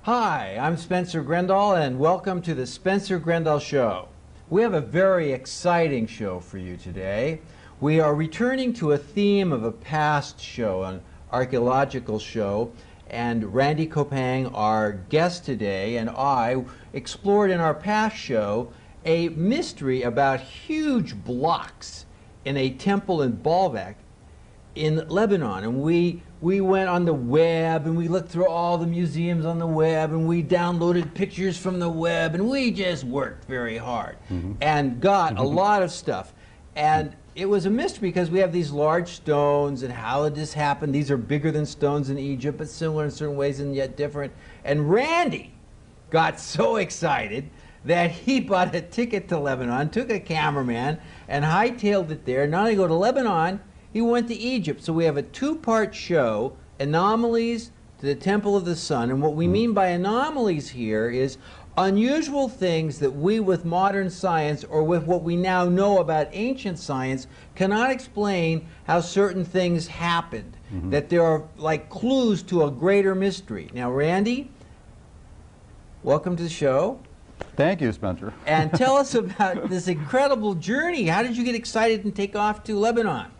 Hi, I'm Spencer Grendall, and welcome to the Spencer Grendall Show. We have a very exciting show for you today. We are returning to a theme of a past show, an archaeological show, and Randy Kopang, our guest today, and I explored in our past show a mystery about huge blocks in a temple in Baalbek in Lebanon. And we went on the web and we looked through all the museums on the web and we downloaded pictures from the web and we just worked very hard and got a lot of stuff. And it was a mystery because we have these large stones, and how did this happen? These are bigger than stones in Egypt, but similar in certain ways and yet different. And Randy got so excited that he bought a ticket to Lebanon, took a cameraman, and hightailed it there. Not only go to Lebanon, he went to Egypt. So we have a two-part show, Anomalies to the Temple of the Sun. And what we mean by anomalies here is unusual things that we with modern science, or with what we now know about ancient science, cannot explain how certain things happened. That there are like clues to a greater mystery. Now, Randy, welcome to the show. Thank you, Spencer. And tell us about this incredible journey. How did you get excited and take off to Lebanon?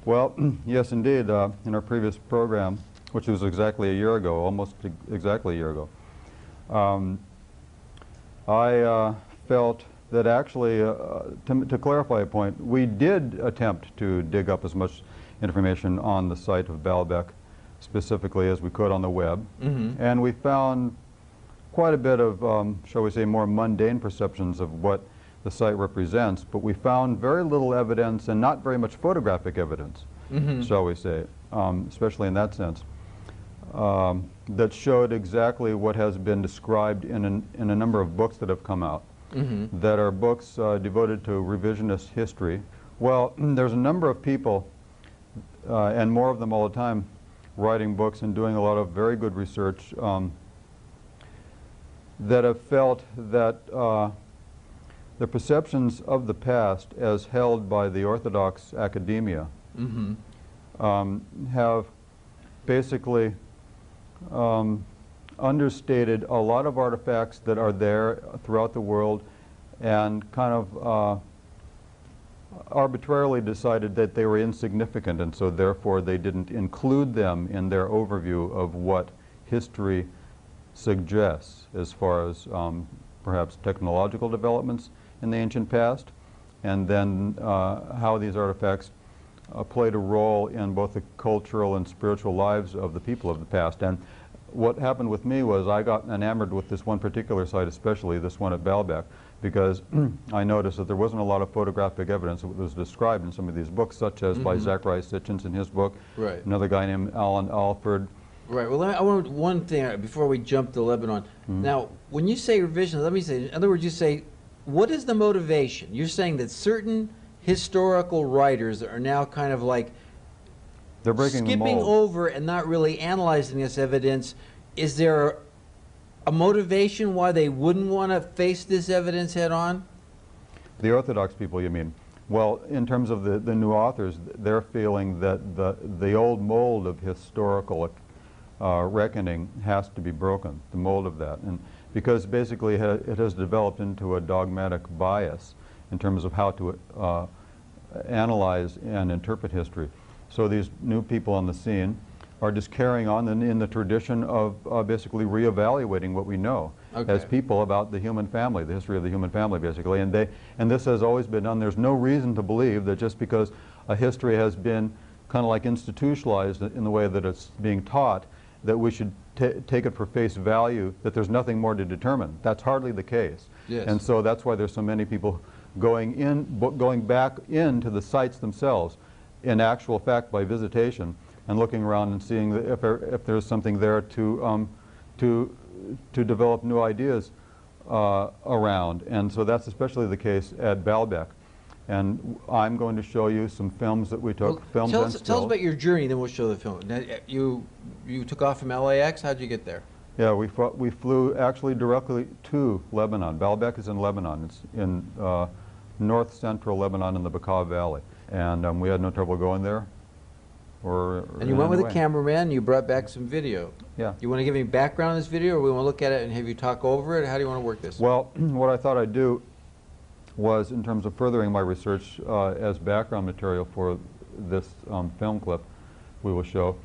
Well, yes, indeed. In our previous program, which was exactly a year ago, almost exactly a year ago, I felt that actually, to clarify a point, we did attempt to dig up as much information on the site of Baalbek, specifically as we could on the web, and we found quite a bit of, shall we say, more mundane perceptions of what the site represents, but we found very little evidence and not very much photographic evidence, shall we say, especially in that sense, that showed exactly what has been described in a number of books that have come out, that are books devoted to revisionist history. Well, there's a number of people, and more of them all the time, writing books and doing a lot of very good research that have felt that the perceptions of the past as held by the Orthodox academia have basically understated a lot of artifacts that are there throughout the world, and kind of arbitrarily decided that they were insignificant, and so therefore they didn't include them in their overview of what history suggests as far as perhaps technological developments in the ancient past, and then how these artifacts played a role in both the cultural and spiritual lives of the people of the past. And what happened with me was I got enamored with this one particular site, especially this one at Baalbek, because I noticed that there wasn't a lot of photographic evidence that was described in some of these books, such as by Zacharias Sitchin in his book, another guy named Alan Alford. Right. Well, I want one thing before we jump to Lebanon. Now, when you say revision, let me say, in other words, you say, what is the motivation? You're saying that certain historical writers are now kind of like they're breaking the skipping mold over and not really analyzing this evidence. Is there a motivation why they wouldn't want to face this evidence head on? The Orthodox people, you mean? Well, in terms of the new authors, they're feeling that the old mold of historical reckoning has to be broken, the mold of that, and because basically it has developed into a dogmatic bias in terms of how to analyze and interpret history. So these new people on the scene are just carrying on in the tradition of basically reevaluating what we know as people about the human family, the history of the human family, basically. And this has always been done. There's no reason to believe that just because a history has been kind of like institutionalized in the way that it's being taught, that we should take it for face value, that there's nothing more to determine. That's hardly the case. Yes. And so that's why there's so many people going back into the sites themselves, in actual fact by visitation, and looking around and seeing if there's something there to develop new ideas around. And so that's especially the case at Baalbek. And I'm going to show you some films that we took. Well, tell us about your journey, then we'll show the film. Now, you took off from LAX. How'd you get there? Yeah, we flew actually directly to Lebanon. Baalbek is in Lebanon. It's in north central Lebanon in the Bekaa Valley. And we had no trouble going there. And you went with a cameraman, you brought back some video. Yeah. You want to give any background on this video, or we want to look at it and have you talk over it? How do you want to work this? Well, what I thought I'd do was, in terms of furthering my research as background material for this film clip we will show,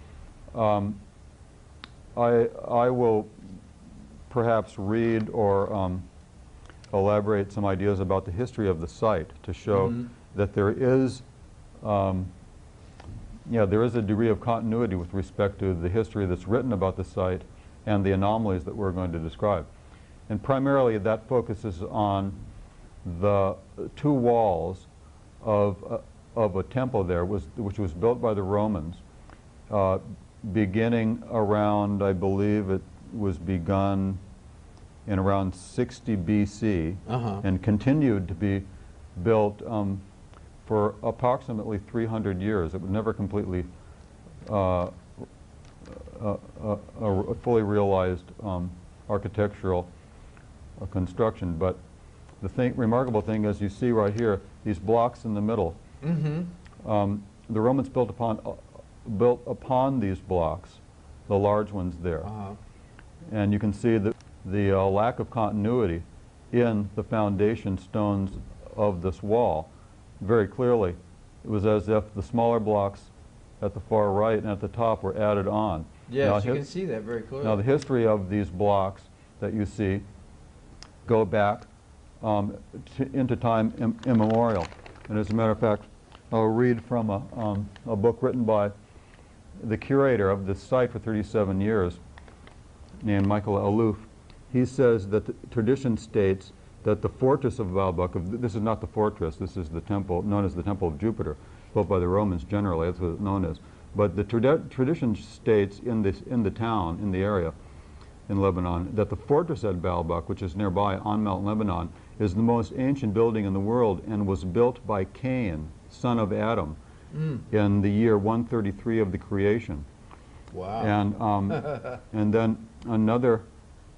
I will perhaps read or elaborate some ideas about the history of the site to show that there is there is a degree of continuity with respect to the history that's written about the site and the anomalies that we're going to describe. And primarily that focuses on the two walls of a temple there, which was built by the Romans, beginning around, I believe it was begun in around 60 BC and continued to be built for approximately 300 years. It was never completely a fully realized architectural construction. But the remarkable thing, as you see right here, these blocks in the middle, the Romans built upon these blocks, the large ones there. And you can see that the lack of continuity in the foundation stones of this wall. Very clearly, it was as if the smaller blocks at the far right and at the top were added on. Yes, you can see that very clearly. Now the history of these blocks that you see go back into time immemorial. And as a matter of fact, I'll read from a book written by the curator of this site for 37 years, named Michael Aloof. He says that the tradition states that the fortress of Baalbek, this is not the fortress, this is the temple, known as the Temple of Jupiter, built by the Romans generally, that's what it's known as. But the tradition states in the town, in the area, in Lebanon, that the fortress at Baalbek, which is nearby on Mount Lebanon, is the most ancient building in the world and was built by Cain, son of Adam, in the year 133 of the creation. Wow. And then another...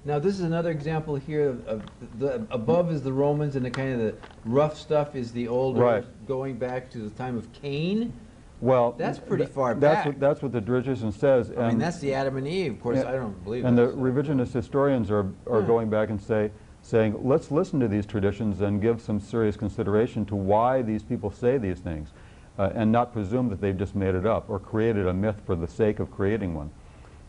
Now this is another example here of the above is the Romans, and the kind of the rough stuff is the older, going back to the time of Cain. Well, that's pretty far back. That's what the tradition says. I mean, that's the Adam and Eve. Of course, I don't believe that. And the revisionist historians are going back and saying, let's listen to these traditions and give some serious consideration to why these people say these things, and not presume that they've just made it up or created a myth for the sake of creating one,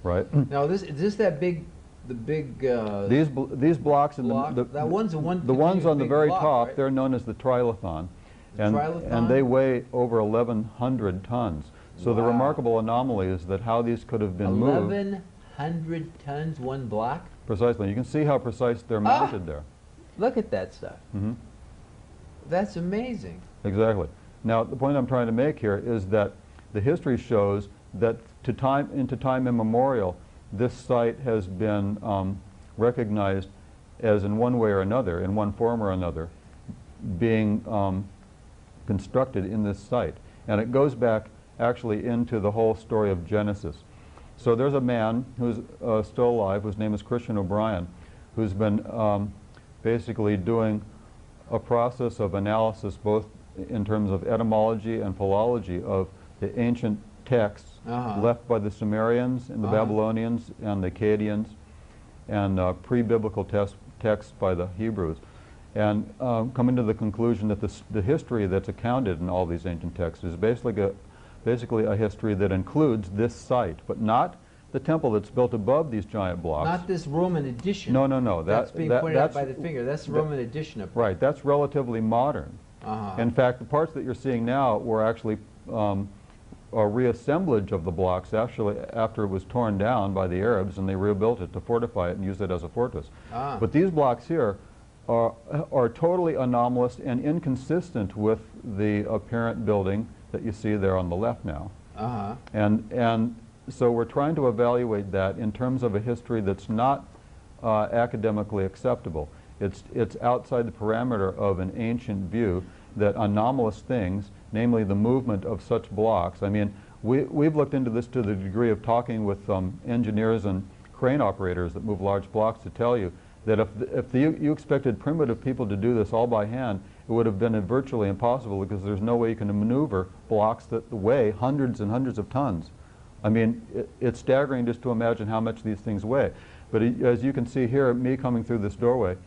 right? Now, is this that big? The big these blocks in that one's the ones on the very top, right? They're known as the trilithon, and they weigh over 1,100 tons. So the remarkable anomaly is that how these could have been moved. 1,100 tons, one block. Precisely. You can see how precise they're mounted there. Look at that stuff. That's amazing. Exactly. Now the point I'm trying to make here is that the history shows that into time immemorial, this site has been recognized as, in one way or another, in one form or another, being constructed in this site. And it goes back actually into the whole story of Genesis. So there's a man who's still alive, whose name is Christian O'Brien, who's been basically doing a process of analysis both in terms of etymology and philology of the ancient texts left by the Sumerians and the Babylonians and the Akkadians, and pre-biblical texts by the Hebrews, and coming to the conclusion that the history that's accounted in all these ancient texts is basically a history that includes this site, but not the temple that's built above these giant blocks. Not this Roman addition. No. That's being pointed out by the finger. That's the Roman addition up there. Right. That's relatively modern. In fact, the parts that you're seeing now were actually a reassemblage of the blocks actually after it was torn down by the Arabs, and they rebuilt it to fortify it and use it as a fortress. But these blocks here are totally anomalous and inconsistent with the apparent building that you see there on the left now. And so we're trying to evaluate that in terms of a history that's not academically acceptable. It's outside the parameter of an ancient view that anomalous things, namely the movement of such blocks. I mean, we've looked into this to the degree of talking with engineers and crane operators that move large blocks to tell you that if you expected primitive people to do this all by hand, it would have been virtually impossible, because there's no way you can maneuver blocks that weigh hundreds and hundreds of tons. I mean, it's staggering just to imagine how much these things weigh. But as you can see here, me coming through this doorway,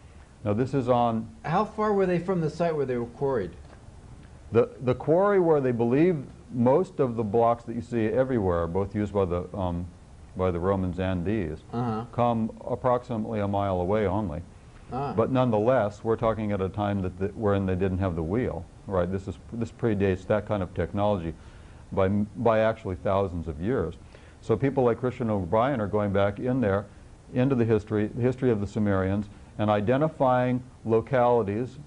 now this is on... How far were they from the site where they were quarried? The quarry where they believe most of the blocks that you see everywhere, both used by the Romans and these, come approximately a mile away only. But nonetheless, we're talking at a time wherein they didn't have the wheel, right? This predates that kind of technology by actually thousands of years. So people like Christian O'Brien are going back in there into the history of the Sumerians, and identifying localities,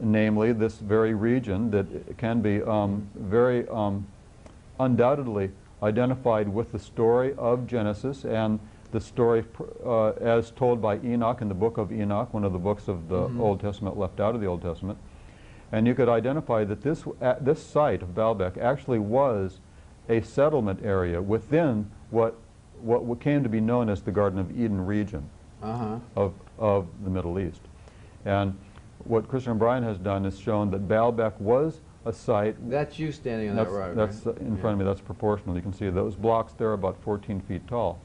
namely this very region that can be very undoubtedly identified with the story of Genesis and the story as told by Enoch in the book of Enoch, one of the books of the Old Testament left out of the Old Testament. And you could identify that this site of Baalbek actually was a settlement area within what came to be known as the Garden of Eden region of the Middle East. And what Christian O'Brien has done is shown that Baalbek was a site... That's you standing on that road, That's right? in front of me. That's proportional. You can see those blocks there are about 14 feet tall.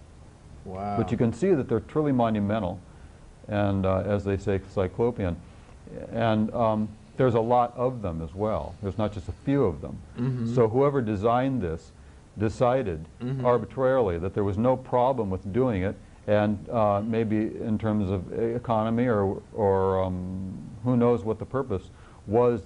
Wow. But you can see that they're truly monumental, and as they say, cyclopean. And there's a lot of them as well. There's not just a few of them. So whoever designed this decided arbitrarily that there was no problem with doing it, and maybe in terms of economy or who knows what the purpose was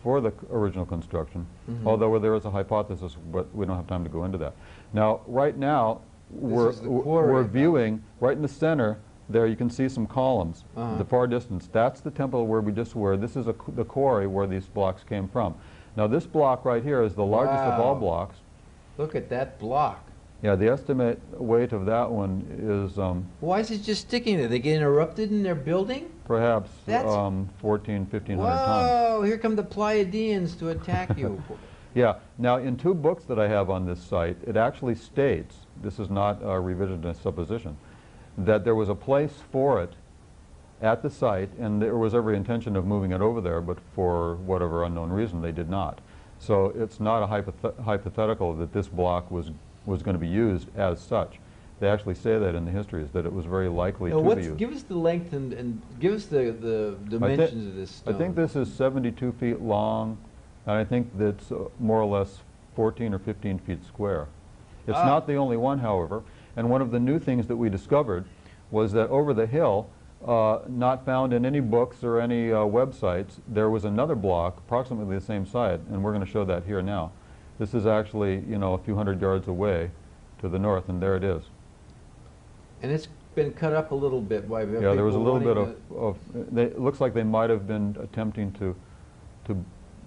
for the original construction, although there is a hypothesis, but we don't have time to go into that. Now, right now, we're viewing right in the center there. You can see some columns in the far distance. That's the temple where we just were. This is the quarry where these blocks came from. Now, this block right here is the largest of all blocks. Look at that block. Yeah, the estimate weight of that one is... why is it just sticking there? They get interrupted in their building? Perhaps 1,500 tons. Whoa, here come the Pleiadians to attack you. Yeah, now in two books that I have on this site, it actually states, this is not a revisionist supposition, that there was a place for it at the site, and there was every intention of moving it over there, but for whatever unknown reason they did not. So it's not a hypothetical that this block was going to be used as such. They actually say that in the histories, that it was very likely to be used. Give us the length and give us the dimensions of this stone. I think this is 72 feet long, and I think that's more or less 14 or 15 feet square. It's not the only one, however, and one of the new things that we discovered was that over the hill, not found in any books or any websites, there was another block approximately the same size, and we're going to show that here now. This is actually, you know, a few hundred yards away to the north, and there it is. And it's been cut up a little bit by people. Yeah, there was a little bit of it looks like they might have been attempting to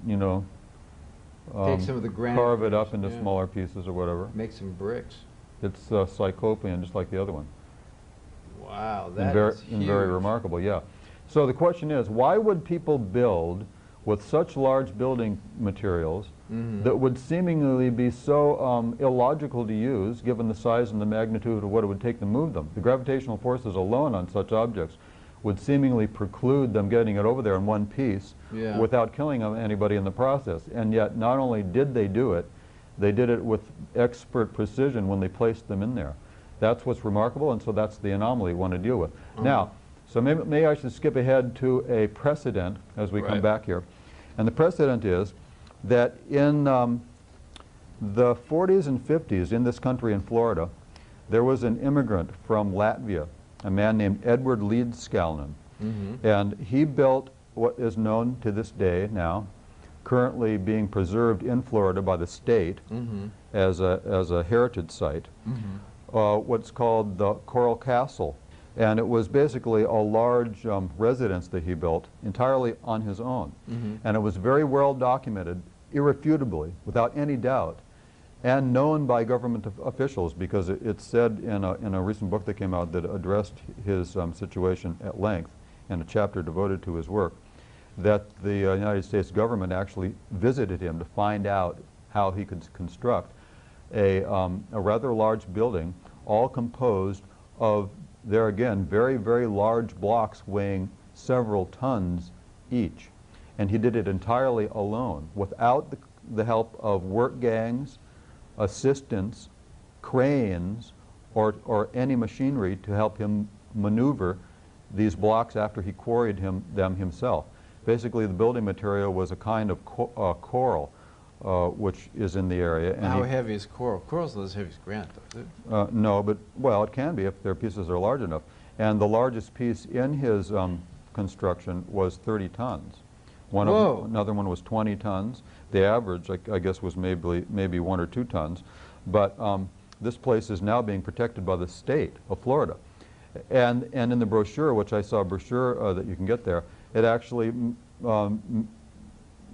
you know, take some of the granite, carve it up into smaller pieces or whatever. Make some bricks. It's cyclopean, just like the other one. Wow, that is huge. And very remarkable, yeah. So the question is, why would people build with such large building materials that would seemingly be so illogical to use, given the size and the magnitude of what it would take to move them? The gravitational forces alone on such objects would seemingly preclude them getting it over there in one piece without killing anybody in the process. And yet, not only did they do it, they did it with expert precision when they placed them in there. That's what's remarkable, and so that's the anomaly we want to deal with. Now, so maybe I should skip ahead to a precedent as we come back here. And the precedent is that in the 40s and 50s in this country in Florida, there was an immigrant from Latvia, a man named Edward Leedskalnin. And he built what is known to this day now, currently being preserved in Florida by the state as a heritage site, what's called the Coral Castle. And it was basically a large residence that he built entirely on his own. And it was very well documented, irrefutably, without any doubt, and known by government officials, because it's said in a recent book that came out that addressed his situation at length, and a chapter devoted to his work, that the United States government actually visited him to find out how he could construct a rather large building, all composed of They're again very, very large blocks weighing several tons each. And he did it entirely alone, without the help of work gangs, assistants, cranes, or any machinery to help him maneuver these blocks after he quarried them himself. Basically, the building material was a kind of coral, which is in the area. And how heavy is coral? Coral's not as heavy as granite, though, is it? No, but, well, it can be if their pieces are large enough. And the largest piece in his construction was 30 tons. Another one was 20 tons. The average, I guess, was maybe 1 or 2 tons. But this place is now being protected by the state of Florida. And in the brochure, which I saw a brochure that you can get there, it actually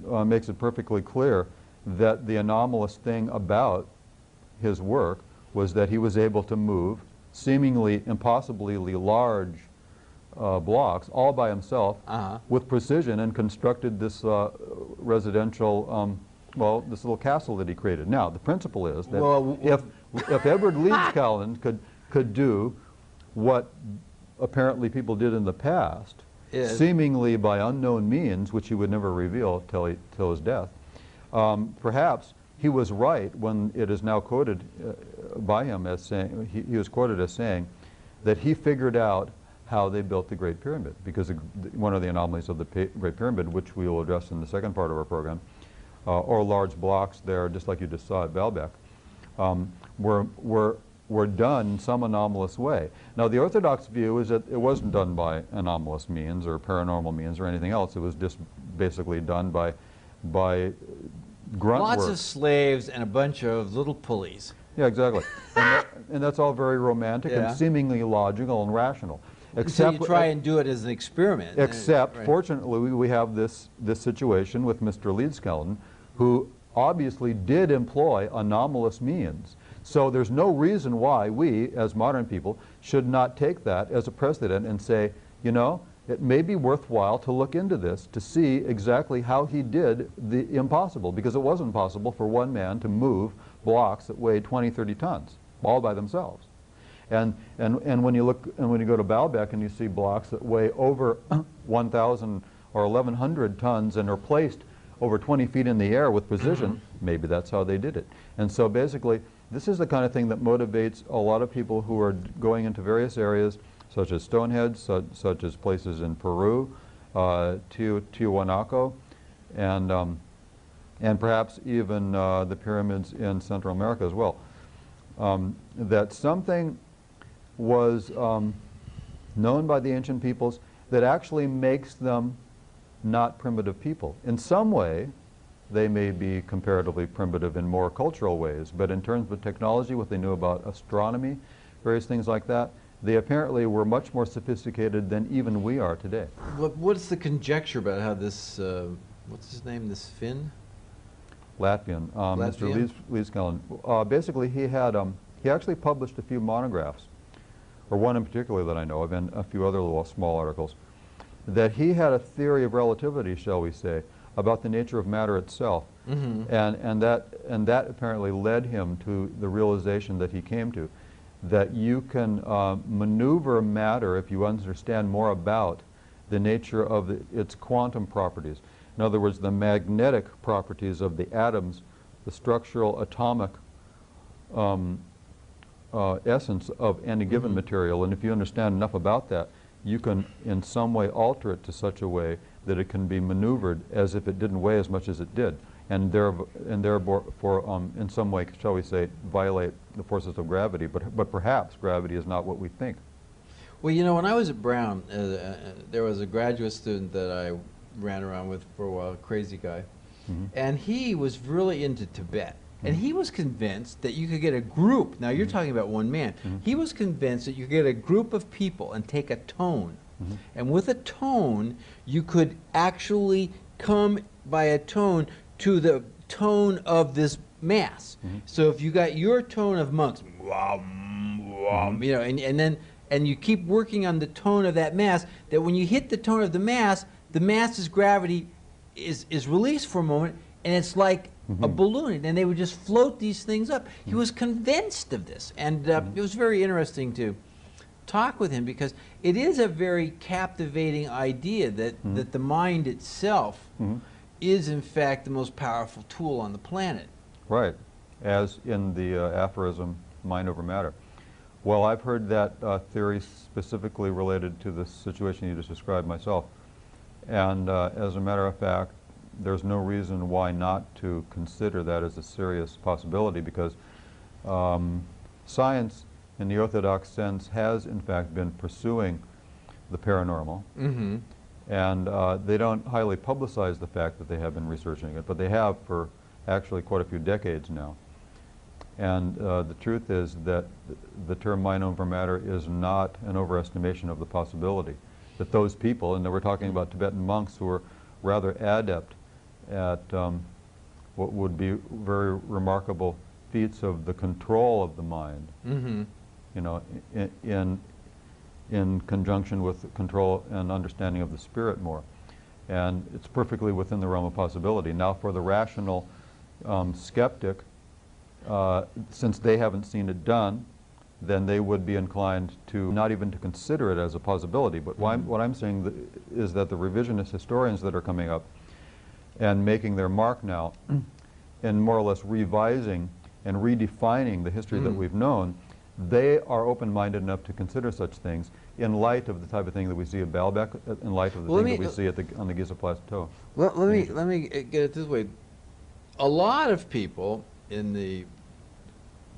makes it perfectly clear that the anomalous thing about his work was that he was able to move seemingly impossibly large blocks all by himself with precision, and constructed this residential, well, this little castle that he created. Now, the principle is that if Edward Leeds-Callan could do what apparently people did in the past, seemingly by unknown means, which he would never reveal till his death, perhaps he was right when it is now quoted by him as saying, he was quoted as saying that he figured out how they built the Great Pyramid, because one of the anomalies of the Great Pyramid, which we will address in the second part of our program, or large blocks there, just like you just saw at Baalbek, were done in some anomalous way. Now, the Orthodox view is that it wasn't done by anomalous means or paranormal means or anything else. It was just basically done by grunt Lots work. of slaves and a bunch of little pulleys. Yeah, exactly. And that's all very romantic and seemingly logical and rational. So you try and do it as an experiment. Except, right. Fortunately, we have this situation with Mr. Leeds-Callan, who obviously did employ anomalous means. So there's no reason why we, as modern people, should not take that as a precedent and say, you know, it may be worthwhile to look into this to see exactly how he did the impossible, because it wasn't possible for one man to move blocks that weigh 20, 30 tons, all by themselves. And when you go to Baalbek and you see blocks that weigh over 1,000 or 1,100 tons and are placed over 20 feet in the air with precision, maybe that's how they did it. And so basically, this is the kind of thing that motivates a lot of people who are going into various areas, such as Stonehenge, such as places in Peru, Tiwanaku, and perhaps even the pyramids in Central America as well. That something was known by the ancient peoples that actually makes them not primitive people. In some way, they may be comparatively primitive in more cultural ways, but in terms of technology, what they knew about astronomy, various things like that, they apparently were much more sophisticated than even we are today. What's the conjecture about how this, what's his name, this Finn? Latvian. Mr. Leeds-Callan. Basically, he actually published a few monographs, or one in particular that I know of, and a few other little small articles, that he had a theory of relativity, shall we say, about the nature of matter itself. And that apparently led him to the realization that he came to, that you can maneuver matter if you understand more about the nature of its quantum properties. In other words, the magnetic properties of the atoms, the structural atomic essence of any given material. And if you understand enough about that, you can in some way alter it to such a way that it can be maneuvered as if it didn't weigh as much as it did, and therefore in some way, shall we say, violate the forces of gravity. But perhaps gravity is not what we think. Well, you know, when I was at Brown, there was a graduate student that I ran around with for a while, a crazy guy, and he was really into Tibet. And he was convinced that you could get a group, now you're talking about one man, he was convinced that you could get a group of people and take a tone. And with a tone, you could actually come by a tone to the tone of this mass. So if you got your tone of monks, you know, and you keep working on the tone of that mass, that when you hit the tone of the mass's gravity is released for a moment, and it's like a balloon, and they would just float these things up. He was convinced of this, and it was very interesting to talk with him, because it is a very captivating idea that, that the mind itself is in fact the most powerful tool on the planet. Right, as in the aphorism, mind over matter. Well, I've heard that theory specifically related to the situation you just described myself. And as a matter of fact, there's no reason why not to consider that as a serious possibility, because science, in the orthodox sense, has in fact been pursuing the paranormal. And they don't highly publicize the fact that they have been researching it, but they have for actually quite a few decades now. And the truth is that the term mind over matter is not an overestimation of the possibility. That those people, and we're talking about Tibetan monks who are rather adept at what would be very remarkable feats of the control of the mind, you know, in conjunction with control and understanding of the spirit more. And it's perfectly within the realm of possibility. Now for the rational skeptic, since they haven't seen it done, then they would be inclined to not even to consider it as a possibility. But what I'm saying is that the revisionist historians that are coming up and making their mark now in more or less revising and redefining the history that we've known, they are open-minded enough to consider such things in light of the type of thing that we see at Baalbek, in light of the thing that we see at on the Giza Plateau. Let me get it this way. A lot of people in the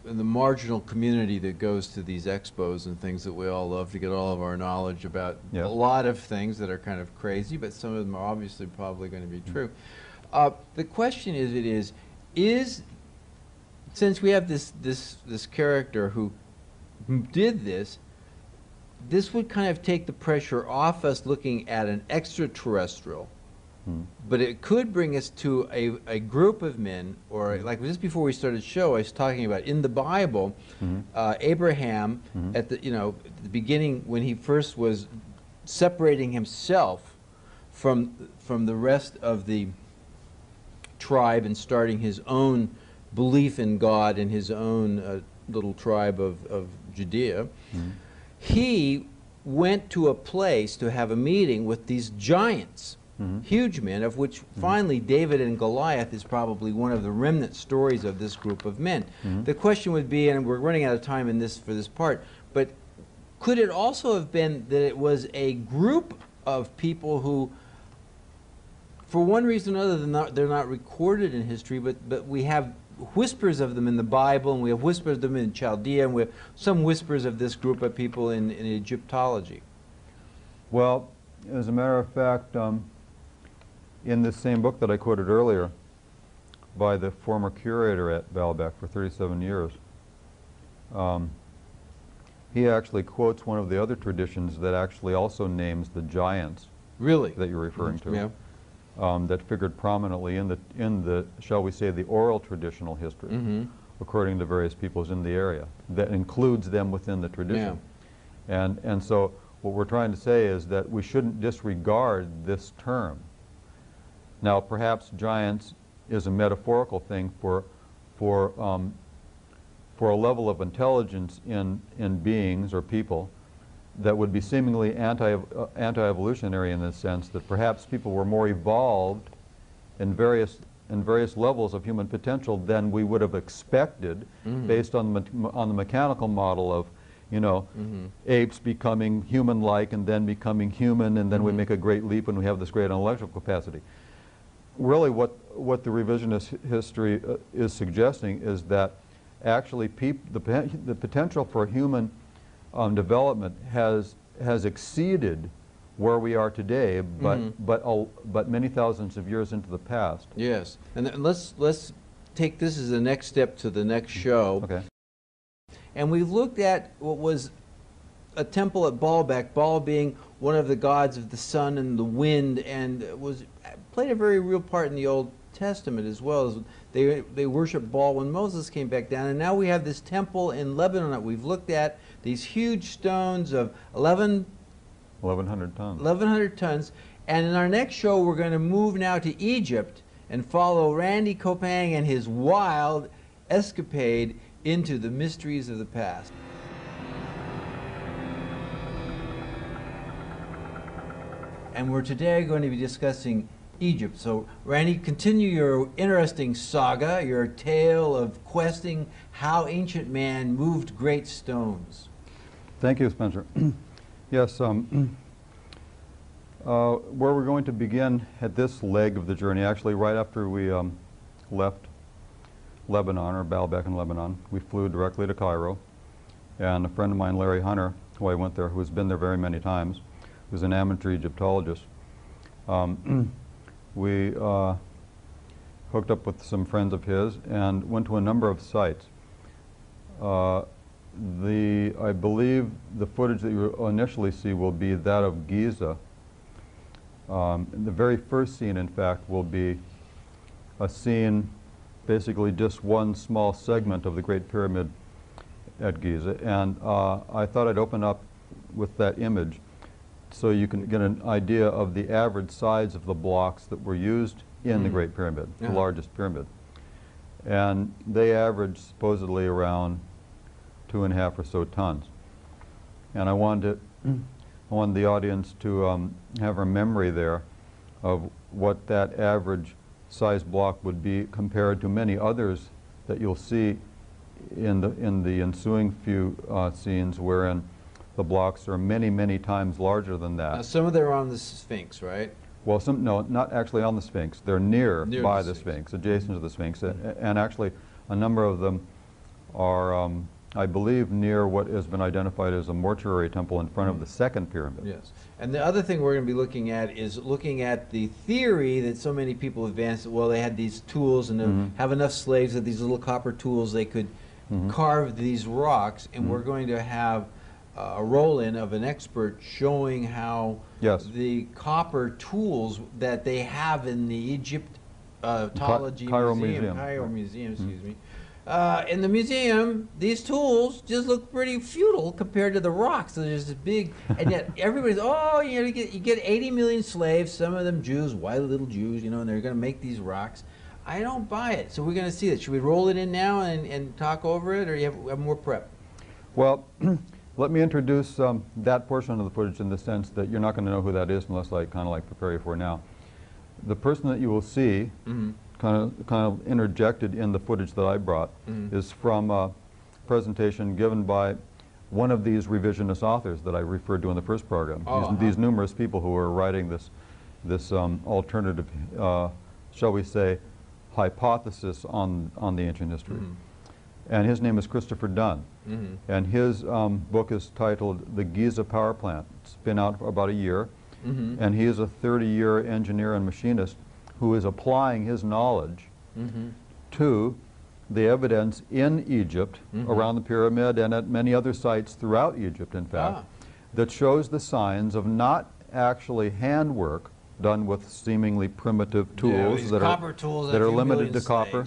marginal community that goes to these expos and things that we all love to get all of our knowledge about a lot of things that are kind of crazy, but some of them are obviously probably going to be true. The question is, since we have this character who did this, this would kind of take the pressure off us looking at an extraterrestrial. But it could bring us to a group of men, or like just before we started the show, I was talking about in the Bible, Abraham at the the beginning when he first was separating himself from the rest of the tribe and starting his own belief in God in his own little tribe of Judea, he went to a place to have a meeting with these giants. Huge men, of which finally David and Goliath is probably one of the remnant stories of this group of men. The question would be, and we're running out of time in for this part, but could it also have been that it was a group of people who, for one reason or another, they're not recorded in history, but we have whispers of them in the Bible, and we have whispers of them in Chaldea, and we have some whispers of this group of people in Egyptology? Well, as a matter of fact, in this same book that I quoted earlier by the former curator at Baalbek for 37 years, he actually quotes one of the other traditions that actually also names the giants that you're referring to, that figured prominently in the, shall we say, the oral traditional history, according to various peoples in the area, that includes them within the tradition. And so what we're trying to say is that we shouldn't disregard this term. Now, perhaps giants is a metaphorical thing for a level of intelligence in beings or people that would be seemingly anti-evolutionary in the sense that perhaps people were more evolved in various levels of human potential than we would have expected based on the mechanical model of, apes becoming human-like and then becoming human, and then we make a great leap and we have this great intellectual capacity. Really what the revisionist history is suggesting is that actually the potential for human development has exceeded where we are today, but many thousands of years into the past. Yes, and let's take this as the next step to the next show. Okay. And we looked at what was a temple at Baalbek, Baal being one of the gods of the sun and the wind, and played a very real part in the Old Testament as well. As they worshiped Baal when Moses came back down, and now we have this temple in Lebanon that we've looked at, these huge stones of 1,100 tons. 1,100 tons. And in our next show, we're going to move now to Egypt and follow Randy Kopang and his wild escapade into the mysteries of the past. and we're today going to be discussing Egypt. So, Randy, continue your interesting saga, your tale of questing how ancient man moved great stones. Thank you, Spencer. Yes, where we're going to begin at this leg of the journey, actually right after we left Lebanon, or Baalbek in Lebanon, we flew directly to Cairo. And a friend of mine, Larry Hunter, who I went there, who's been there very many times, who's an amateur Egyptologist, we hooked up with some friends of his and went to a number of sites. I believe the footage that you initially see will be that of Giza. The very first scene, in fact, will be a scene, basically just one small segment of the Great Pyramid at Giza. And I thought I'd open up with that image so you can get an idea of the average size of the blocks that were used in the Great Pyramid, the largest pyramid. And they average supposedly around 2.5 or so tons. And I wanted the audience to have a memory there of what that average size block would be compared to many others that you'll see in the ensuing few scenes, wherein the blocks are many, many times larger than that. Now, some of them are on the Sphinx, right? Well, no, not actually on the Sphinx. They're near by the Sphinx, adjacent to the Sphinx. And actually, a number of them are, I believe, near what has been identified as a mortuary temple in front of the second pyramid. Yes. And the other thing we're going to be looking at is looking at the theory that so many people advanced. Well, they had these tools and have enough slaves that these little copper tools, they could carve these rocks. And we're going to have a roll-in of an expert showing how the copper tools that they have in the Egyptology Cairo Museum, excuse me. In the museum, these tools just look pretty futile compared to the rocks. So there's this big, and yet everybody's, oh, you get 80 million slaves, some of them Jews, white little Jews, and they're going to make these rocks. I don't buy it. So we're going to see that. Should we roll it in now and talk over it, or you have more prep? Well, let me introduce that portion of the footage in the sense that you're not going to know who that is unless I kind of prepare you for now. The person that you will see, kind of interjected in the footage that I brought, is from a presentation given by one of these revisionist authors that I referred to in the first program. These numerous people who are writing this alternative, shall we say, hypothesis on the ancient history. And his name is Christopher Dunn. And his book is titled The Giza Power Plant. It's been out for about a year. And he is a 30-year engineer and machinist who is applying his knowledge to the evidence in Egypt, around the pyramid and at many other sites throughout Egypt, in fact, that shows the signs of not actually handwork done with seemingly primitive tools that are limited to copper.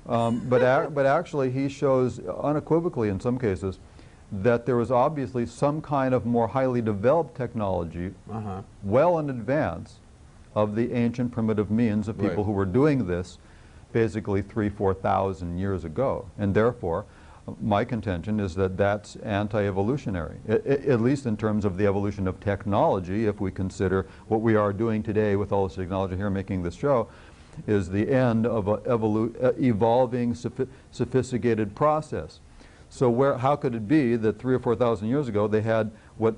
But actually he shows unequivocally in some cases that there was obviously some kind of more highly developed technology well in advance of the ancient primitive means of people who were doing this basically 3,000–4,000 years ago. And therefore, my contention is that that's anti-evolutionary, at least in terms of the evolution of technology. If we consider what we are doing today with all this technology here making this show, is the end of an evolving, sophisticated process. So how could it be that 3,000 or 4,000 years ago they had what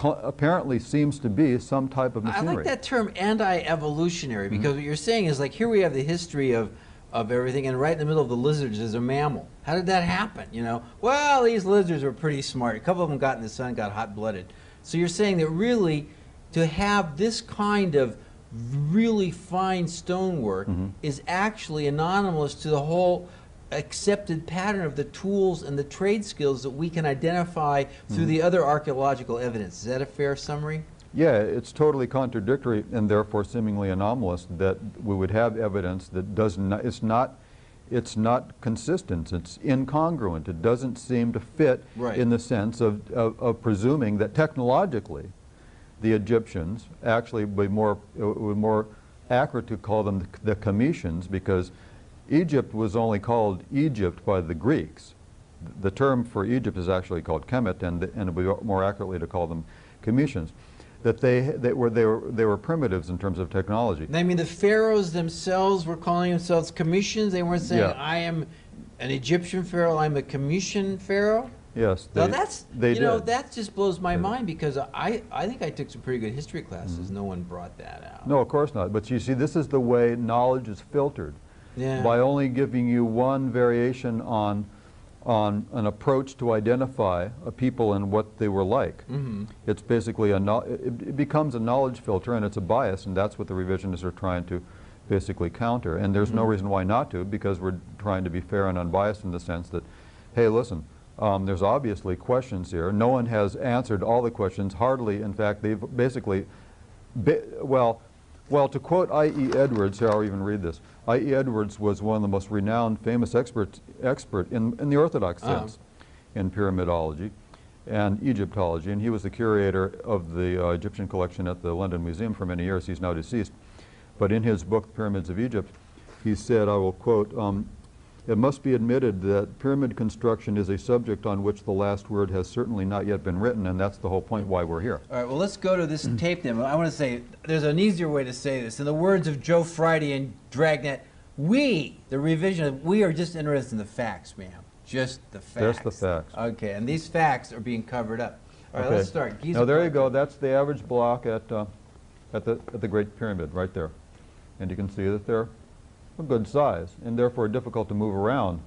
apparently seems to be some type of machinery? I like that term, anti-evolutionary, because what you're saying is, like, here we have the history of everything, and right in the middle of the lizards is a mammal. How did that happen, Well, these lizards were pretty smart. A couple of them got in the sun, got hot-blooded. So you're saying that really, to have this kind of really fine stonework is actually anomalous to the whole accepted pattern of the tools and the trade skills that we can identify through the other archaeological evidence. Is that a fair summary? Yeah, it's totally contradictory and therefore seemingly anomalous that we would have evidence that does not, it's not consistent, it's incongruent, it doesn't seem to fit in the sense of presuming that technologically the Egyptians, actually it would be more accurate to call them the Cometians, because Egypt was only called Egypt by the Greeks. The term for Egypt is actually called Kemet, and it would be more accurately to call them Cometians. that they were primitives in terms of technology. I mean, the pharaohs themselves were calling themselves commissions. They weren't saying, Yeah. "I am an Egyptian pharaoh. I'm a commission pharaoh." Yes, Now that's they you know did. that just blows my mind, because I think I took some pretty good history classes. No one brought that out. No, of course not. But you see, this is the way knowledge is filtered. Yeah. By only giving you one variation on an approach to identify a people and what they were like. It's basically it becomes a knowledge filter, and it's a bias, and that's what the revisionists are trying to basically counter. And there's no reason why not to, because we're trying to be fair and unbiased in the sense that, hey, listen, there's obviously questions here. No one has answered all the questions. Hardly, in fact, they've basically, well, to quote I.E. Edwards, here I'll even read this. I.E. Edwards was one of the most renowned, famous expert in the Orthodox sense in pyramidology and Egyptology, and he was the curator of the Egyptian collection at the London Museum for many years. He's now deceased. But in his book, Pyramids of Egypt, he said, I will quote, "It must be admitted that pyramid construction is a subject on which the last word has certainly not yet been written," and that's the whole point why we're here. All right, well, let's go to this tape then. I want to say, there's an easier way to say this. In the words of Joe Friday and Dragnet, we, the revision, we are just interested in the facts, ma'am. Just the facts. Just the facts. Okay, and these facts are being covered up. All right, let's start. Giza Now there you Park. go. That's the average block at the Great Pyramid right there. And you can see that they're a good size and therefore difficult to move around.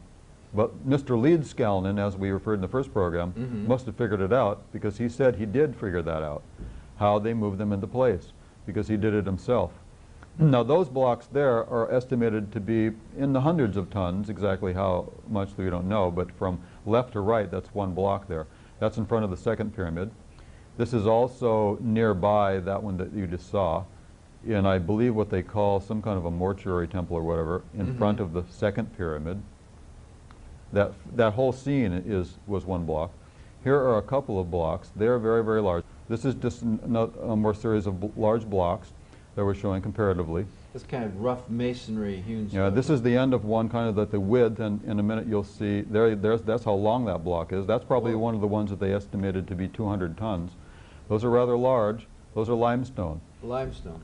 But Mr. Leedskalnin, as we referred in the first program, must have figured it out, because he said he did figure that out, how they move them into place, because he did it himself. Now those blocks there are estimated to be in the hundreds of tons. Exactly how much we don't know, but from left to right, that's one block there. That's in front of the second pyramid. This is also nearby that one that you just saw, in I believe what they call some kind of a mortuary temple or whatever, in front of the second pyramid. That whole scene was one block. Here are a couple of blocks. They're very, very large. This is just a more series of large blocks that we're showing comparatively. This kind of rough masonry hewn Yeah, stuff. this is the end of one, kind of the width, and in a minute you'll see that's how long that block is. That's probably one of the ones that they estimated to be 200 tons. Those are rather large. Those are limestone. Limestone.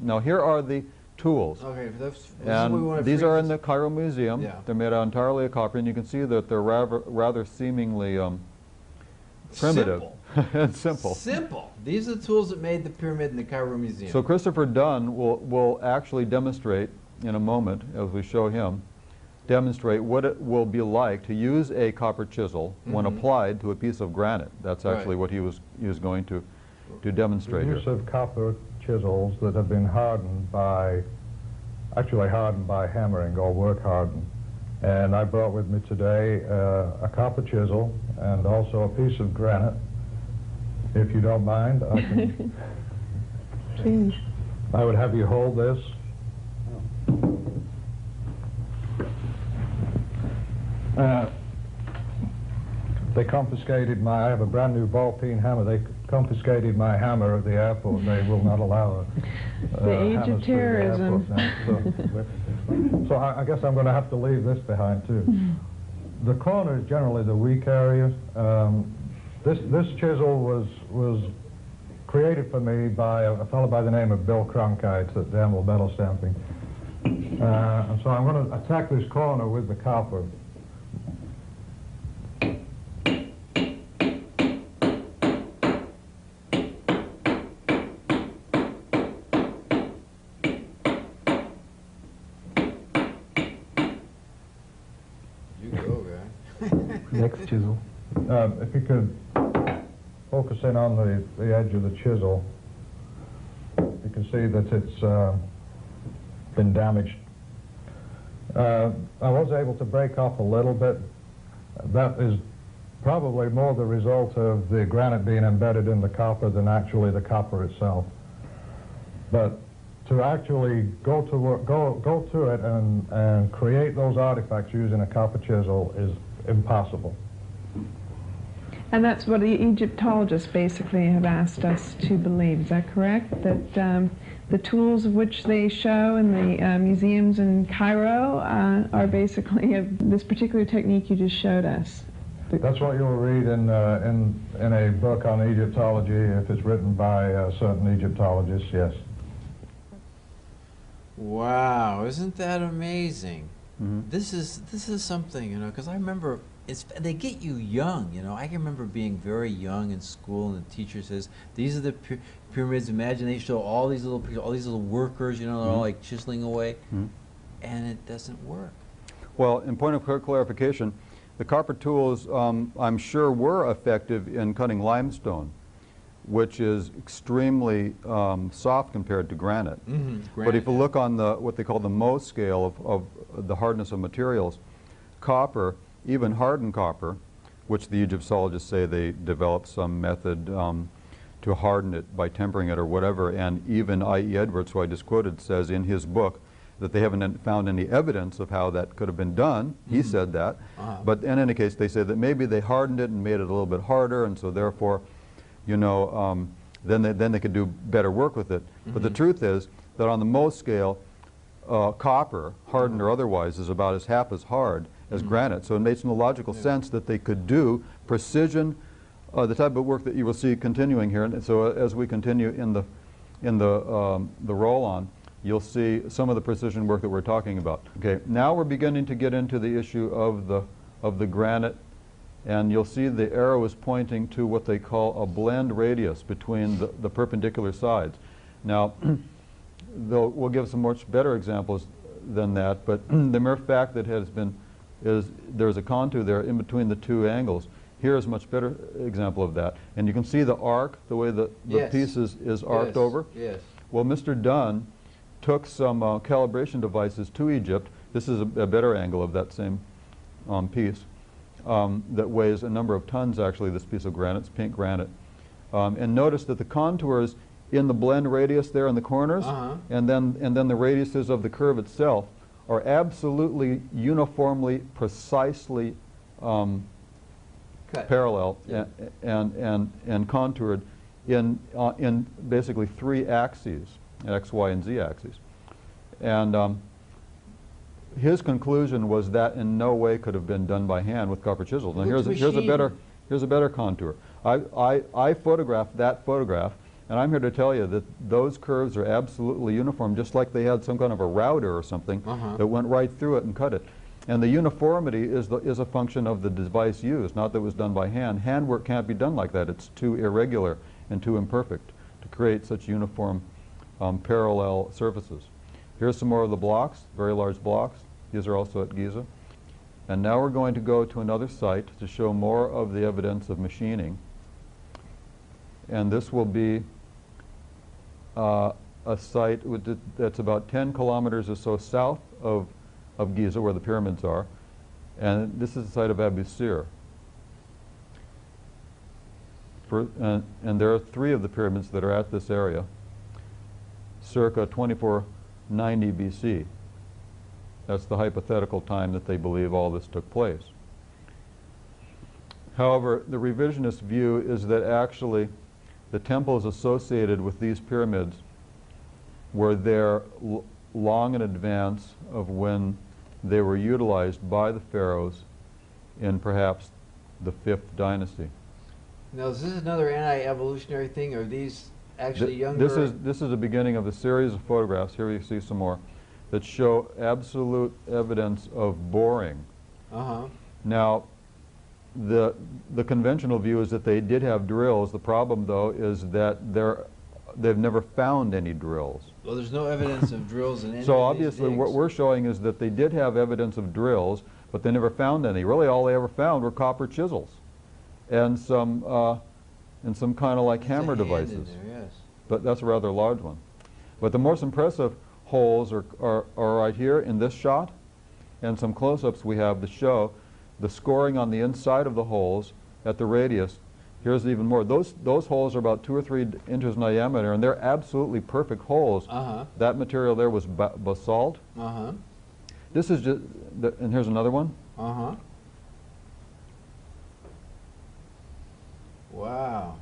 Now here are the tools. Okay, this is what we And want to these are in freeze. the Cairo Museum. Yeah. They're made out entirely of copper, and you can see that they're rather seemingly primitive and simple. Simple. These are the tools that made the pyramid in the Cairo Museum. So Christopher Dunn will actually demonstrate in a moment, as we show him, demonstrate what it will be like to use a copper chisel when applied to a piece of granite. That's actually what he was going to demonstrate The here. use of copper chisels that have been actually hardened by hammering, or work hardened. And I brought with me today a copper chisel and also a piece of granite. If you don't mind, I can. Please. I would have you hold this. They confiscated I have a brand new ball-peen hammer. They confiscated my hammer at the airport. They will not allow The age hammers of through the terrorism. airport now. So I guess I'm going to have to leave this behind too. The corner is generally the weak area. This chisel was created for me by a fellow by the name of Bill Cronkite at Danville Metal Stamping. And so I'm going to attack this corner with the copper. You go, guy. Next chisel. If you could focus in on the edge of the chisel, you can see that it's been damaged. I was able to break off a little bit. That is probably more the result of the granite being embedded in the copper than actually the copper itself. But to actually go to it and create those artifacts using a copper chisel is impossible. And that's what the Egyptologists basically have asked us to believe. Is that correct? That the tools of which they show in the museums in Cairo are basically this particular technique you just showed us. That's what you'll read in a book on Egyptology, if it's written by certain Egyptologists, yes. Wow, isn't that amazing? Mm-hmm. This is something, you know, because I remember they get you young, you know. I can remember being very young in school, and the teacher says, "These are the pyramids." Imagine they show all these little workers, you know, they're all like chiseling away, and it doesn't work. Well, in point of clarification, the copper tools, I'm sure, were effective in cutting limestone, which is extremely soft compared to granite. But if you look on what they call the Mohs scale of the hardness of materials, copper, even hardened copper, which the Egyptologists say they developed some method to harden it by tempering it or whatever, and even I.E. Edwards, who I just quoted, says in his book that they haven't found any evidence of how that could have been done. He said that. But in any case, they say that maybe they hardened it and made it a little bit harder, and so therefore, you know, then they could do better work with it. But the truth is that on the Mohs scale, copper, hardened or otherwise, is about half as hard as granite. So it makes no logical sense that they could do precision, the type of work that you will see continuing here. And so as we continue in the roll-on, you'll see some of the precision work that we're talking about. Okay, now we're beginning to get into the issue of the granite, and you'll see the arrow is pointing to what they call a blend radius between the perpendicular sides. Now, we'll give some much better examples than that, but the mere fact that there's a contour there in between the two angles. Here is a much better example of that. And you can see the arc, the way the piece is arced over. Yes. Well, Mr. Dunn took some calibration devices to Egypt. This is a better angle of that same piece that weighs a number of tons, actually, this piece of granite. It's pink granite. And notice that the contours in the blend radius there in the corners, and then the radiuses of the curve itself are absolutely uniformly, precisely parallel and contoured in basically 3 axes, X, Y, and Z axes. And his conclusion was that in no way could have been done by hand with copper chisels. Now here's a better contour. I photographed that photograph, and I'm here to tell you that those curves are absolutely uniform, just like they had some kind of a router or something that went right through it and cut it. And the uniformity is a function of the device used, not that it was done by hand. Handwork can't be done like that. It's too irregular and too imperfect to create such uniform parallel surfaces. Here's some more of the blocks, very large blocks. These are also at Giza. And now we're going to go to another site to show more of the evidence of machining. And this will be a site that's about 10 kilometers or so south of Giza, where the pyramids are. And this is the site of Abu Sir. And there are 3 of the pyramids that are at this area, circa 2490 BC. That's the hypothetical time that they believe all this took place. However, the revisionist view is that actually the temples associated with these pyramids were there long in advance of when they were utilized by the pharaohs in perhaps the 5th dynasty. Now, is this another anti-evolutionary thing, or are these actually younger? This is the beginning of a series of photographs. Here you see some more that show absolute evidence of boring. Now, the conventional view is that they did have drills. The problem, though, is that they've never found any drills. Well, there's no evidence of drills in any So of these obviously digs. what we're showing is that they did have evidence of drills, but they never found any. Really all they ever found were copper chisels and some kind of like hammer devices. There, yes. But that's a rather large one. But the most impressive holes are right here in this shot, and some close-ups we have to show the scoring on the inside of the holes at the radius. Here's even more. Those holes are about 2 or 3 inches in diameter, and they're absolutely perfect holes. That material there was basalt. This is just, and here's another one. Wow.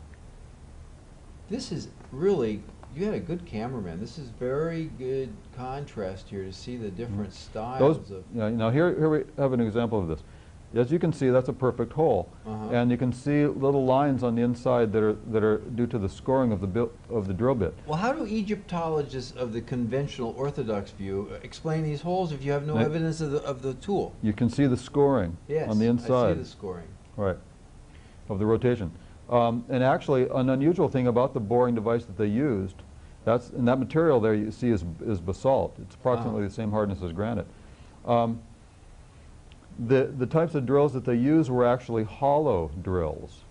This is really, you had a good cameraman. This is very good contrast here to see the different styles of... Yeah, now here we have an example of this. As you can see, that's a perfect hole, and you can see little lines on the inside that are due to the scoring of the drill bit. Well, how do Egyptologists of the conventional Orthodox view explain these holes if you have no evidence of the tool? You can see the scoring on the inside. I see the scoring. Right, of the rotation. And actually, an unusual thing about the boring device that they used, and that material there you see is basalt. It's approximately the same hardness as granite. The types of drills that they used were actually hollow drills.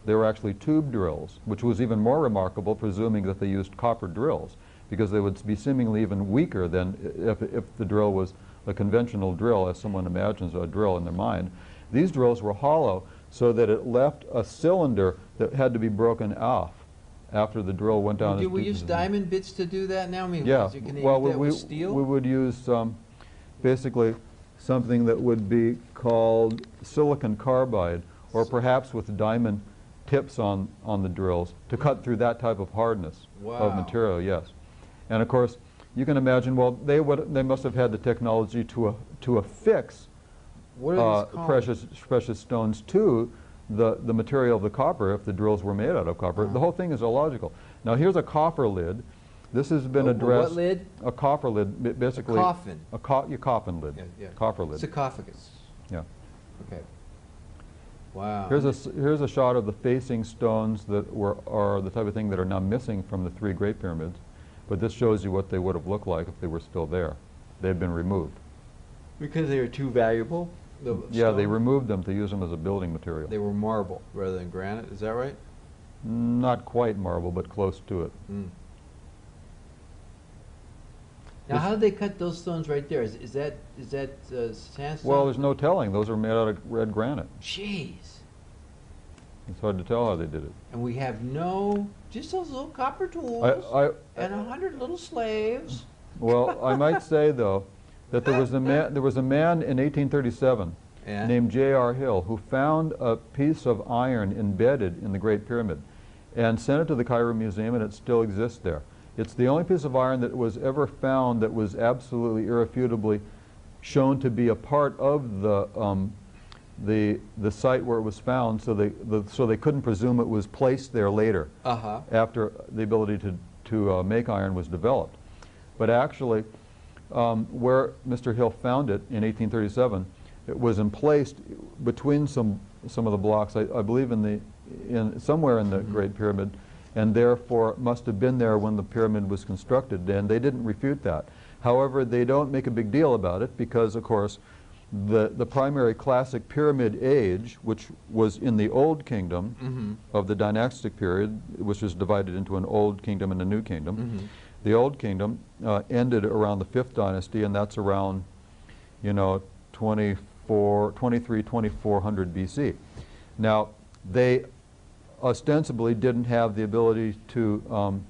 They were actually tube drills, which was even more remarkable, presuming that they used copper drills, because they would be seemingly even weaker than if the drill was a conventional drill, as someone imagines a drill in their mind. These drills were hollow, so that it left a cylinder that had to be broken off after the drill went down. Do we use diamond bits to do that now? I mean, yeah. Can they Well, do that with steel? we would use basically something that would be called silicon carbide, or perhaps with diamond tips on the drills to cut through that type of hardness of material. Yes, and of course you can imagine. Well, they must have had the technology to affix precious stones to the material of the copper if the drills were made out of copper. The whole thing is illogical. Now here's a copper lid. This has been addressed. What lid? A copper lid, basically. A coffin. Your coffin lid. Yeah. Copper lid. Sarcophagus. Yeah. Okay. Wow. Here's a shot of the facing stones that are the type of thing that are now missing from the 3 Great Pyramids, but this shows you what they would have looked like if they were still there. They had been removed. Because they were too valuable? Yeah, they removed them to use them as a building material. They were marble rather than granite, is that right? Not quite marble, but close to it. Now, how did they cut those stones right there? Is that sandstone? Well, there's no telling. Those are made out of red granite. Jeez. It's hard to tell how they did it. And we have just those little copper tools and 100 little slaves. Well, I might say though that there was a man in 1837 named J.R. Hill who found a piece of iron embedded in the Great Pyramid and sent it to the Cairo Museum, and it still exists there. It's the only piece of iron that was ever found that was absolutely irrefutably shown to be a part of the site where it was found, so they couldn't presume it was placed there later after the ability to make iron was developed. But actually, where Mr. Hill found it in 1837, it was emplaced between some of the blocks, I believe somewhere in the Great Pyramid, and therefore must have been there when the pyramid was constructed, and they didn't refute that. However, they don't make a big deal about it because, of course, the primary classic pyramid age, which was in the Old Kingdom of the dynastic period, which was divided into an Old Kingdom and a New Kingdom. The Old Kingdom ended around the 5th dynasty, and that's around, 2400 BC. Now, they ostensibly didn't have the ability to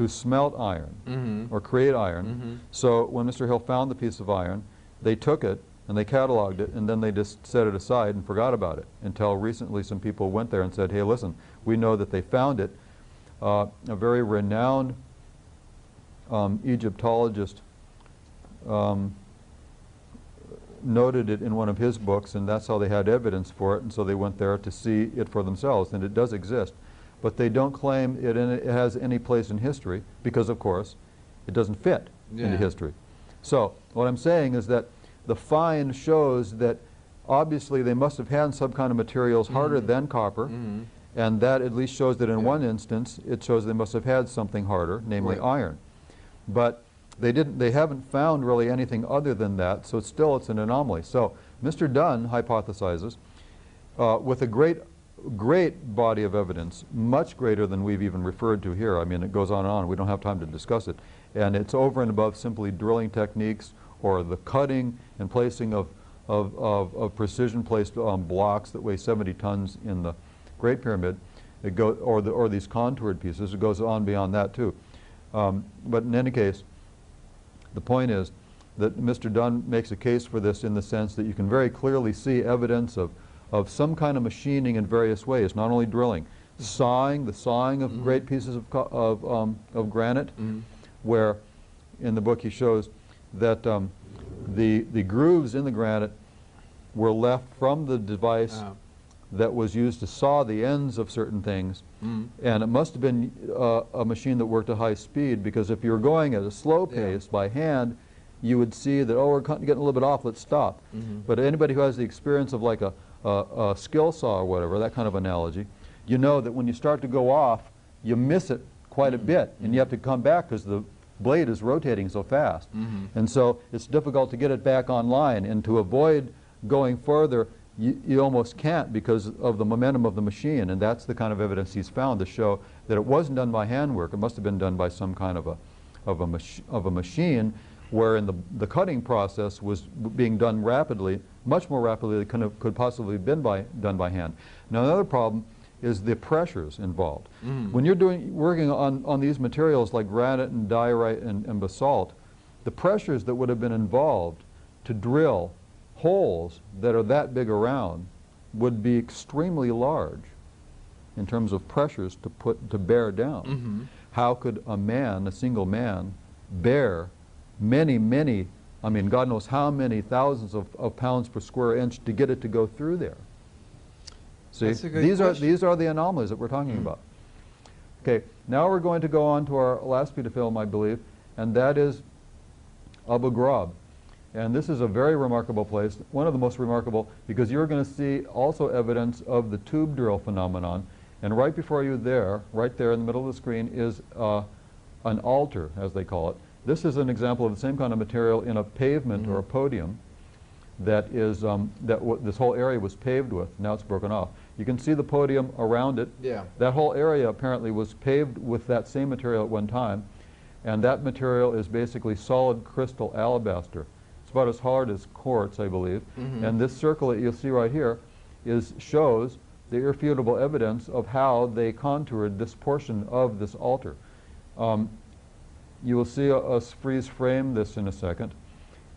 smelt iron or create iron. So when Mr. Hill found the piece of iron, they took it and they cataloged it, and then they just set it aside and forgot about it until recently some people went there and said, hey, listen, we know that they found it. A very renowned Egyptologist noted it in one of his books, and that's how they had evidence for it, and so they went there to see it for themselves, and it does exist. But they don't claim it has any place in history because, of course, it doesn't fit into history. So what I'm saying is that the find shows that obviously they must have had some kind of materials harder than copper, and that at least shows that in one instance it shows they must have had something harder, namely iron. But they haven't found really anything other than that, so it's an anomaly. So Mr. Dunn hypothesizes, with a great body of evidence, much greater than we've even referred to here. I mean, it goes on and on. We don't have time to discuss it. And it's over and above simply drilling techniques or the cutting and placing of precision-placed blocks that weigh 70 tons in the Great Pyramid, or these contoured pieces. It goes on beyond that too. But in any case, the point is that Mr. Dunn makes a case for this in the sense that you can very clearly see evidence of some kind of machining in various ways, not only drilling, the sawing of great pieces of granite, where in the book he shows that the grooves in the granite were left from the device that was used to saw the ends of certain things. And it must have been a machine that worked at high speed, because if you were going at a slow pace by hand, you would see that, oh, we're getting a little bit off, let's stop. But anybody who has the experience of like a skill saw or whatever, that kind of analogy, you know that when you start to go off, you miss it quite a bit, and you have to come back because the blade is rotating so fast. And so it's difficult to get it back online, and to avoid going further, you almost can't because of the momentum of the machine. And that's the kind of evidence he's found to show that it wasn't done by handwork. It must have been done by some kind of a machine, wherein the cutting process was being done rapidly, much more rapidly than could possibly have been done by hand. Now, another problem is the pressures involved. When you're working on these materials like granite and diorite and basalt, the pressures that would have been involved to drill holes that are that big around would be extremely large in terms of pressures to bear down. How could a single man, bear many, I mean, God knows how many thousands of pounds per square inch to get it to go through there? See, these are the anomalies that we're talking about. Okay, now we're going to go on to our last piece of film, I believe, and that is Abu Ghraib. And this is a very remarkable place, one of the most remarkable, because you're going to see also evidence of the tube drill phenomenon. And right before you there, right there in the middle of the screen, is an altar, as they call it. This is an example of the same kind of material in a pavement or a podium that is this whole area was paved with. Now it's broken off. You can see the podium around it. Yeah. That whole area apparently was paved with that same material at one time, and that material is basically solid crystal alabaster. It's about as hard as quartz, I believe. And this circle that you'll see right here shows the irrefutable evidence of how they contoured this portion of this altar. You will see us freeze frame this in a second.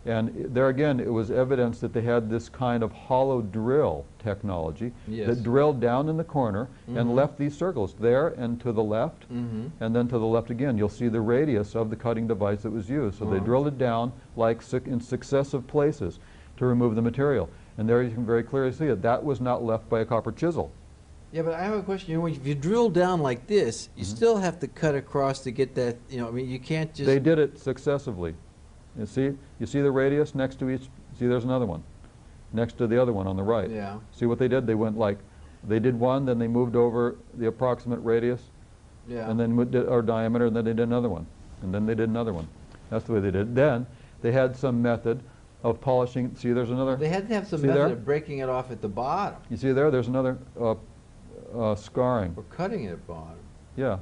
And there again, it was evidence that they had this kind of hollow drill technology that drilled down in the corner and left these circles there and to the left, and then to the left again. You'll see the radius of the cutting device that was used. So they drilled it down like in successive places to remove the material. And there you can very clearly see it. That was not left by a copper chisel. Yeah, but I have a question. You know, if you drill down like this, you still have to cut across to get that, you know, I mean, you can't just... They did it successively. You see the radius next to each? See, there's another one next to the other one on the right. Yeah. See what they did? They went like, they did one, then they moved over the approximate radius, and then did our diameter, and then they did another one, and then they did another one. That's the way they did it. Then they had some method of polishing. See, there's another. They had to have some method of breaking it off at the bottom. You see there? There's another scarring. Or cutting it at the bottom. Yeah.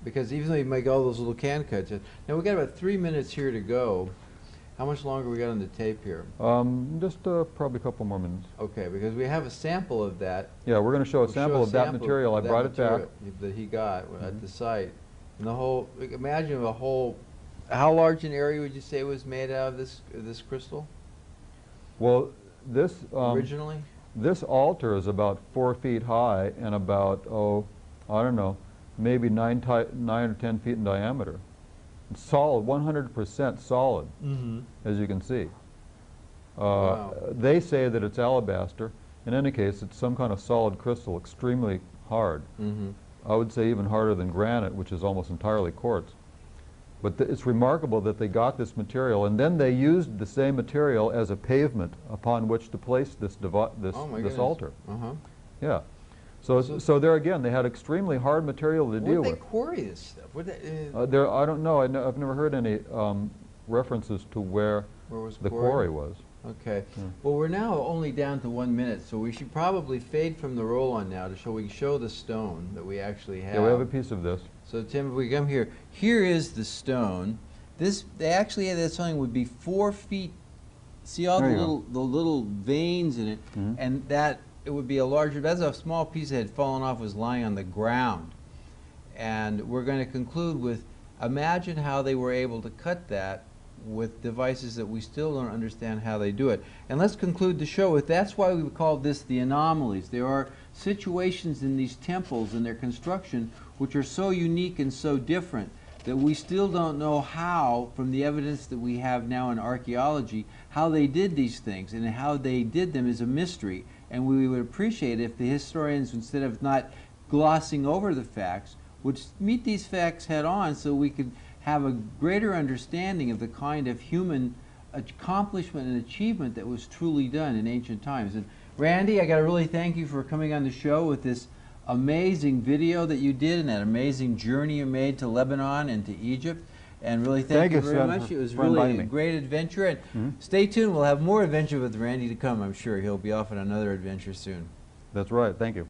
Because even though you make all those little can cuts, now we've got about 3 minutes here to go. How much longer we got on the tape here? Just probably a couple more minutes. Okay, because we have a sample of that. Yeah, we're going to show a sample of that material. I brought it back. That he got at the site. And the whole, imagine a whole, how large an area would you say was made out of this crystal? Well, this originally? This altar is about 4 feet high and about, I don't know, maybe 9 or 10 feet in diameter. It's solid, 100% solid, as you can see. Wow. They say that it's alabaster. In any case, it's some kind of solid crystal, extremely hard. I would say even harder than granite, which is almost entirely quartz. But it's remarkable that they got this material, and then they used the same material as a pavement upon which to place this altar. Yeah. So there again, they had extremely hard material to deal with. Where'd they quarry this stuff? I don't know. I've never heard any references to where the quarry was. Okay. Well, we're now only down to 1 minute, so we should probably fade from the roll-on now so we can show the stone that we actually have. Yeah, we have a piece of this. So Tim, if we come here, here is the stone. They actually had that something would be 4 feet. See all the little veins in it, and that. It would be a larger, that's a small piece that had fallen off, was lying on the ground. And we're going to conclude with, imagine how they were able to cut that with devices that we still don't understand how they do it. And let's conclude the show with, that's why we called this the anomalies. There are situations in these temples and their construction which are so unique and so different that we still don't know how, from the evidence that we have now in archaeology, how they did these things, and how they did them is a mystery. And we would appreciate if the historians, instead of not glossing over the facts, would meet these facts head on, so we could have a greater understanding of the kind of human accomplishment and achievement that was truly done in ancient times. And Randy, I got to really thank you for coming on the show with this amazing video that you did and that amazing journey you made to Lebanon and to Egypt. And really thank you very much. It was really a great adventure. And stay tuned. We'll have more adventure with Randy to come, I'm sure. He'll be off on another adventure soon. That's right. Thank you.